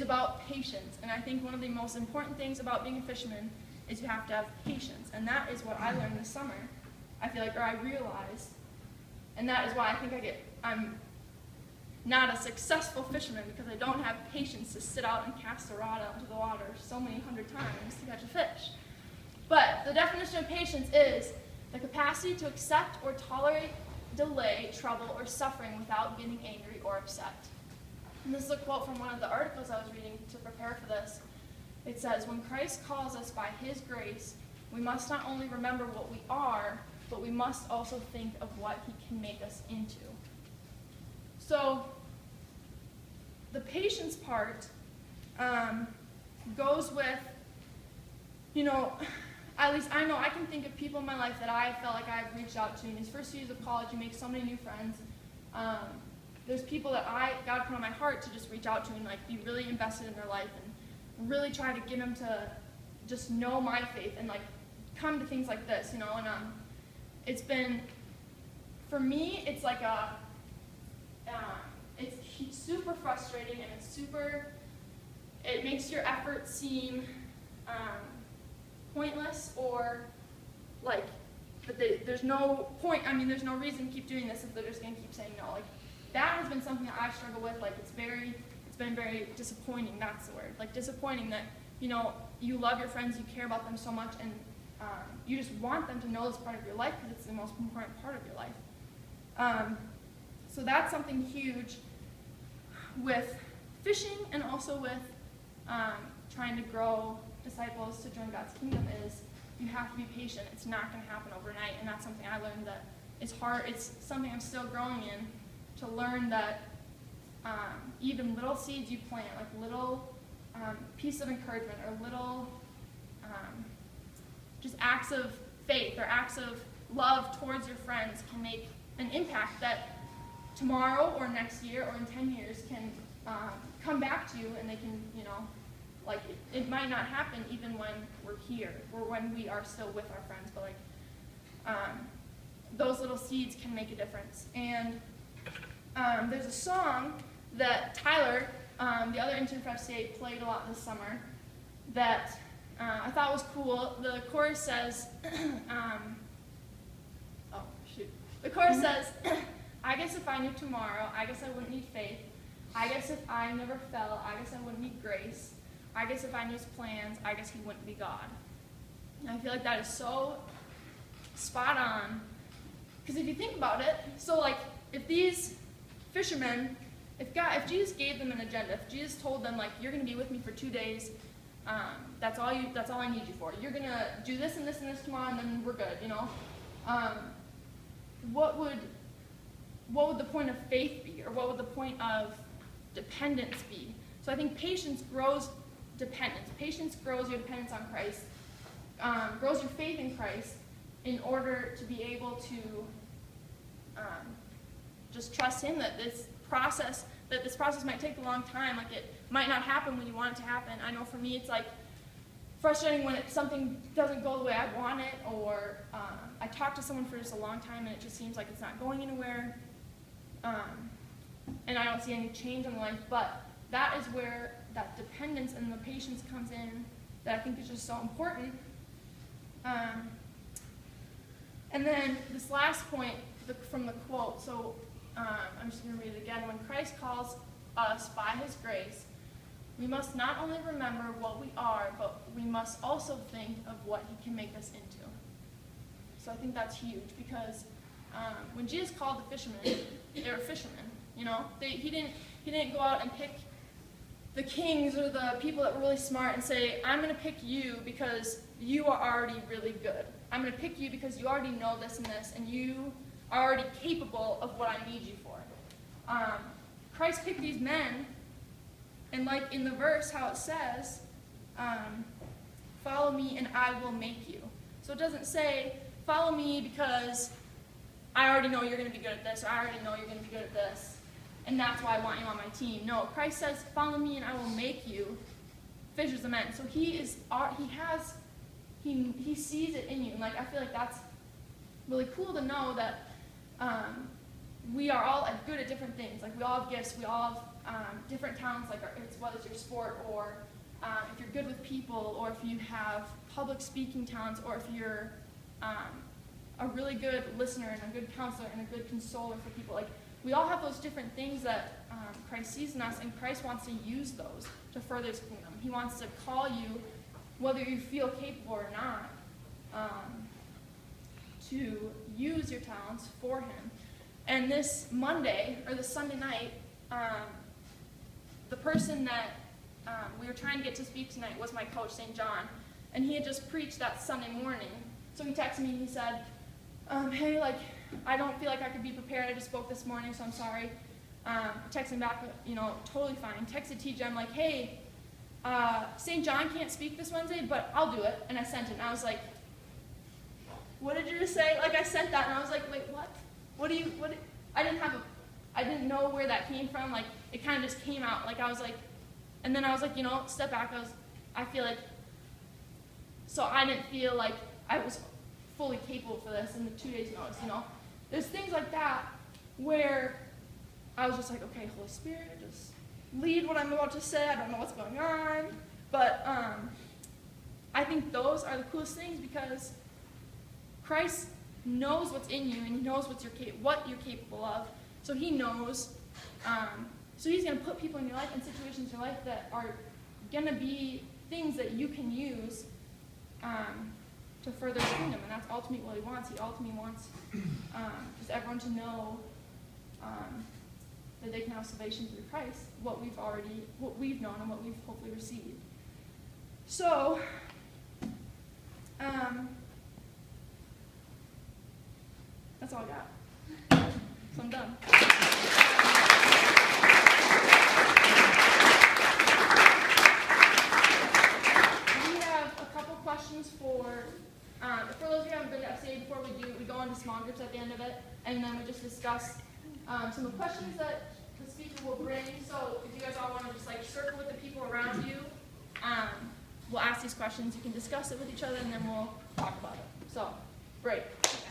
is about patience. And I think one of the most important things about being a fisherman is you have to have patience. And that is what I learned this summer, I feel like, or I realized. And that is why I think I'm not a successful fisherman, because I don't have patience to sit out and cast a rod out into the water so many hundred times to catch a fish. But the definition of patience is the capacity to accept or tolerate delay, trouble, or suffering without getting angry or upset. And this is a quote from one of the articles I was reading to prepare for this. It says, "When Christ calls us by his grace, we must not only remember what we are, but we must also think of what he can make us into." So the patience part goes with, at least I know I can think of people in my life that I felt like I've reached out to. In these first years of college, you make so many new friends. There's people that God put on my heart to just reach out to and be really invested in their life and really try to get them to just know my faith and come to things like this, And it's been, for me, it's like it's super frustrating, and it makes your effort seem pointless, or that there's no point. There's no reason to keep doing this if they're just going to keep saying no. That has been something that I've struggled with. It's been very disappointing. That's the word. Disappointing that you love your friends, you care about them so much, and you just want them to know this part of your life because it's the most important part of your life. So that's something huge with fishing, and also with trying to grow disciples to join God's kingdom, is you have to be patient. It's not going to happen overnight, and that's something I learned that is hard. It's something I'm still growing in, to learn that even little seeds you plant, little piece of encouragement, or little just acts of faith or acts of love towards your friends can make an impact that tomorrow or next year or in 10 years can come back to you, and they can, it might not happen even when we're here or when we are still with our friends, but those little seeds can make a difference. And there's a song that Tyler, the other intern for FCA, played a lot this summer that I thought was cool. The chorus says, The chorus says, "I guess if I knew tomorrow, I guess I wouldn't need faith. I guess if I never fell, I guess I wouldn't need grace. I guess if I knew his plans, I guess he wouldn't be God." And I feel like that is so spot on. Because if you think about it, so if these fishermen, if Jesus gave them an agenda, if Jesus told them you're going to be with me for 2 days, that's all I need you for. You're going to do this and this and this tomorrow, and then we're good, What would the point of faith be, or what would the point of dependence be? So I think patience grows dependence. Patience grows your dependence on Christ, grows your faith in Christ, in order to be able to just trust him that this process might take a long time. It might not happen when you want it to happen. I know for me it's frustrating when something doesn't go the way I want it, or I talk to someone for just a long time and it just seems like it's not going anywhere, and I don't see any change in life. But that is where that dependence and the patience comes in, that I think is just so important. And then this last point from the quote, so I'm just going to read it again. "When Christ calls us by his grace, we must not only remember what we are, but we must also think of what he can make us into." So I think that's huge, because when Jesus called the fishermen, they were fishermen. He didn't go out and pick the kings or the people that were really smart and say, "I'm going to pick you because you are already really good. I'm going to pick you because you already know this and this, and you are already capable of what I need you for." Christ picked these men, and in the verse how it says, "Follow me and I will make you." So it doesn't say, "Follow me because I already know you're going to be good at this," or "I already know you're going to be good at this, and that's why I want you on my team." No, Christ says, "Follow me and I will make you fishers of men." So he sees it in you, and I feel like that's really cool to know that we are all good at different things. Like we all have gifts. We all have different talents. Like it's whether it's your sport or if you're good with people, or if you have public speaking talents, or if you're a really good listener and a good counselor and a good consoler for people. Like we all have those different things that Christ sees in us, and Christ wants to use those to further His kingdom. He wants to call you, whether you feel capable or not, to use your talents for Him. And this Monday, or this Sunday night, the person that we were trying to get to speak tonight was my coach, St. John, and he had just preached that Sunday morning. So he texted me and he said, hey, like, I don't feel like I could be prepared. I just spoke this morning, so I'm sorry. Texting back, totally fine. Texted TJ, I'm like, hey, St. John can't speak this Wednesday, but I'll do it. And I sent it, and I was like, what did you just say? Like, I sent that, and I was like, wait, what? I didn't know where that came from. Like, it kind of just came out. Like, I was like, and then I was like, step back. I feel like, so I didn't feel like I was fully capable for this in the 2 days notice, There's things like that where I was just like, okay, Holy Spirit, just lead what I'm about to say. I don't know what's going on. But I think those are the coolest things, because Christ knows what's in you, and He knows what you're capable of. So He knows. So He's going to put people in your life and situations in your life that are going to be things that you can use to further His kingdom, and that's ultimately what He wants. He ultimately wants just everyone to know that they can have salvation through Christ, what we've known and what we've hopefully received. So, that's all I got. So I'm done. Questions for those of you who haven't been to FCA before, we go into small groups at the end of it, and then we just discuss some of the questions that the speaker will bring. So if you guys all want to just circle with the people around you, we'll ask these questions. You can discuss it with each other, and then we'll talk about it. So, break.